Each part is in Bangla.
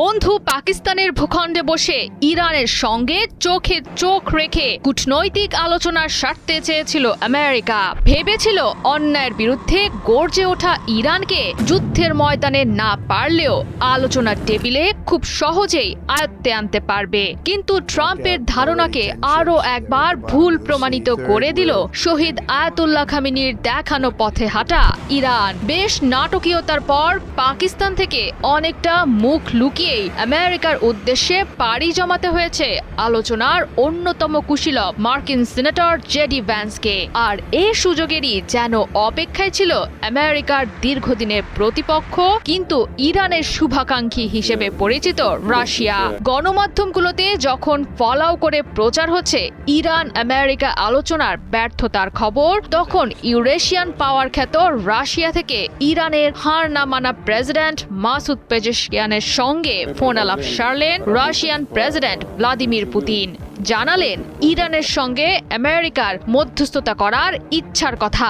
বন্ধু পাকিস্তানের ভূখণ্ডে বসে ইরানের সঙ্গে চোখে চোখ রেখে কূটনৈতিক আলোচনার স্বার্থে চেয়েছিল আমেরিকা। ভেবেছিল অন্যায়ের বিরুদ্ধে গর্জে ওঠা ইরানকে যুদ্ধের ময়দানে না পারলেও আলোচনার টেবিলে খুব সহজেই আয়ত্তে আনতে পারবে। কিন্তু ট্রাম্পের ধারণাকে আরও একবার ভুল প্রমাণিত করে দিল শহীদ আয়াতুল্লাহ খামেনির দেখানো পথে হাঁটা ইরান। বেশ নাটকীয়তার পর পাকিস্তান থেকে অনেকটা মুখ লুকিয়েই আমেরিকার উদ্দেশ্যে পাড়ি জমাতে হয়েছে আলোচনার অন্যতম কুশীলব মার্কিন সিনেটর জেডি ভ্যান্সকে। আর এই সুযোগেরই যেন অপেক্ষায় ছিল আমেরিকার দীর্ঘদিনের প্রতিপক্ষ কিন্তু ইরানের শুভাকাঙ্ক্ষী হিসেবে পরিচিত রাশিয়া। গণমাধ্যমগুলোতে যখন ফলাও করে প্রচার হচ্ছে ইরান আমেরিকা আলোচনার ব্যর্থতার খবর, তখন ইউরেশিয়ান পাওয়ার খ্যাত রাশিয়া থেকে ইরানের হার না মানা প্রেসিডেন্ট মাসুদ পেজেশকিয়ানের সঙ্গে ফোন আলাপ সারলেন রাশিয়ান প্রেসিডেন্ট ভ্লাদিমির পুতিন। জানালেন ইরানের সঙ্গে আমেরিকার মধ্যস্থতা করার ইচ্ছার কথা।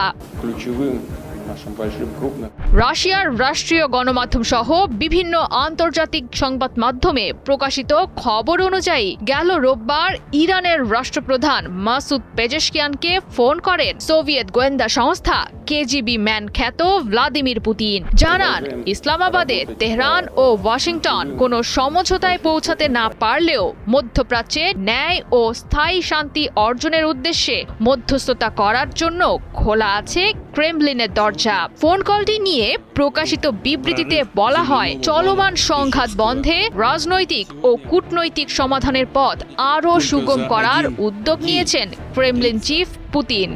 রাশিয়ার রাষ্ট্রীয় গণমাধ্যম সহ বিভিন্ন আন্তর্জাতিক সংবাদ মাধ্যমে প্রকাশিত খবর অনুযায়ী গেল রোববার ইরানের রাষ্ট্রপ্রধান মাসুদ পেজেশকিয়ানকে ফোন করেন সোভিয়েত গোয়েন্দা সংস্থা কেজিবি ম্যান খ্যাত ভ্লাদিমির পুতিন। জানান ইসলামাবাদে তেহরান ও ওয়াশিংটন কোনো সমঝোতায় পৌঁছাতে না পারলেও মধ্যপ্রাচ্যে ন্যায় ও স্থায়ী শান্তি অর্জনের উদ্দেশ্যে মধ্যস্থতা করার জন্য খোলা আছে ক্রেমলিনের দরজা। ফোন কলটি নিয়ে প্রকাশিত বিবৃতিতে বলা হয়, চলমান সংঘাত বন্ধে রাজনৈতিক ও কূটনৈতিক সমাধানের পথ আরও সুগম করার উদ্যোগ নিয়েছেন ক্রেমলিন চিফ পুতিন।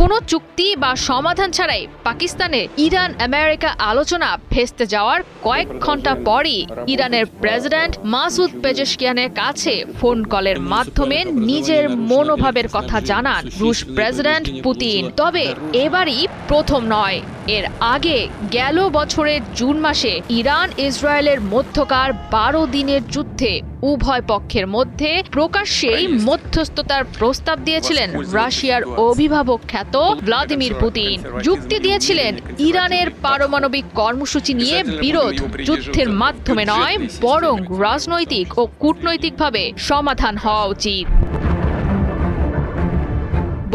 কোনো চুক্তি বা সমাধান ছাড়াই পাকিস্তানে ইরান আমেরিকা আলোচনা ভেস্তে যাওয়ার কয়েক ঘন্টা পরই ইরানের প্রেসিডেন্ট মাসুদ পেজেশকিয়ানের কাছে ফোন কলের মাধ্যমে নিজের মনোভাবের কথা জানান রুশ প্রেসিডেন্ট পুতিন। তবে এবারই প্রথম নয়, এর আগে গেল বছরের জুন মাসে ইরান ইসরায়েলের মধ্যকার 12 দিনের যুদ্ধে উভয় পক্ষের মধ্যে প্রকাশ্যেই মধ্যস্থতার প্রস্তাব দিয়েছিলেন রাশিয়ার অভিভাবক খ্যাত ভ্লাদিমির পুতিন। যুক্তি দিয়েছিলেন ইরানের পারমাণবিক কর্মসূচি নিয়ে বিরোধ যুদ্ধের মাধ্যমে নয়, বরং রাজনৈতিক ও কূটনৈতিকভাবে সমাধান হওয়া উচিত।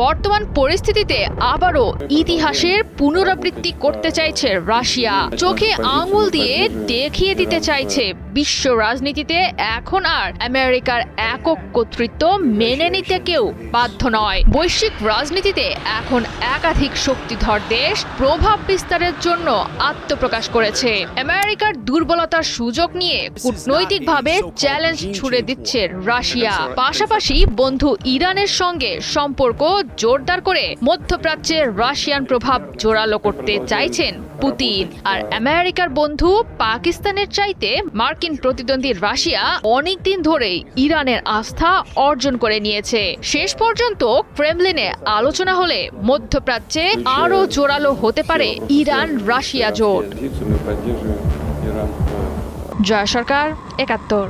বর্তমান পরিস্থিতিতে আবারও ইতিহাসের পুনরাবৃত্তি করতে চাইছে রাশিয়া। চোখে আঙুল দিয়ে দেখিয়ে দিতে চাইছে বিশ্ব রাজনীতিতে এখন আর আমেরিকার একক কর্তৃত্ব মেনে নিতে কেউ বাধ্য নয়। বৈশ্বিক রাজনীতিতে এখন একাধিক শক্তিধর দেশ প্রভাব বিস্তারের জন্য আত্মপ্রকাশ করেছে। আমেরিকার দুর্বলতার সুযোগ নিয়ে কূটনৈতিকভাবে চ্যালেঞ্জ ছুড়ে দিচ্ছে রাশিয়া। পাশাপাশি বন্ধু ইরানের সঙ্গে সম্পর্ক জোরদার করে মধ্যপ্রাচ্যের রাশিয়ান প্রভাব জোরালো করতে চাইছেন পুতিন। আর আমেরিকার বন্ধু পাকিস্তানের চাইতে মার্কিন প্রতিদ্বন্দ্বী রাশিয়া অনেকদিন ধরেই ইরানের আস্থা অর্জন করে নিয়েছে। শেষ পর্যন্ত ক্রেমলিনে আলোচনা হলে মধ্যপ্রাচ্যে আরও জোরালো হতে পারে ইরান রাশিয়া জোট। জয় সরকার, ৭১।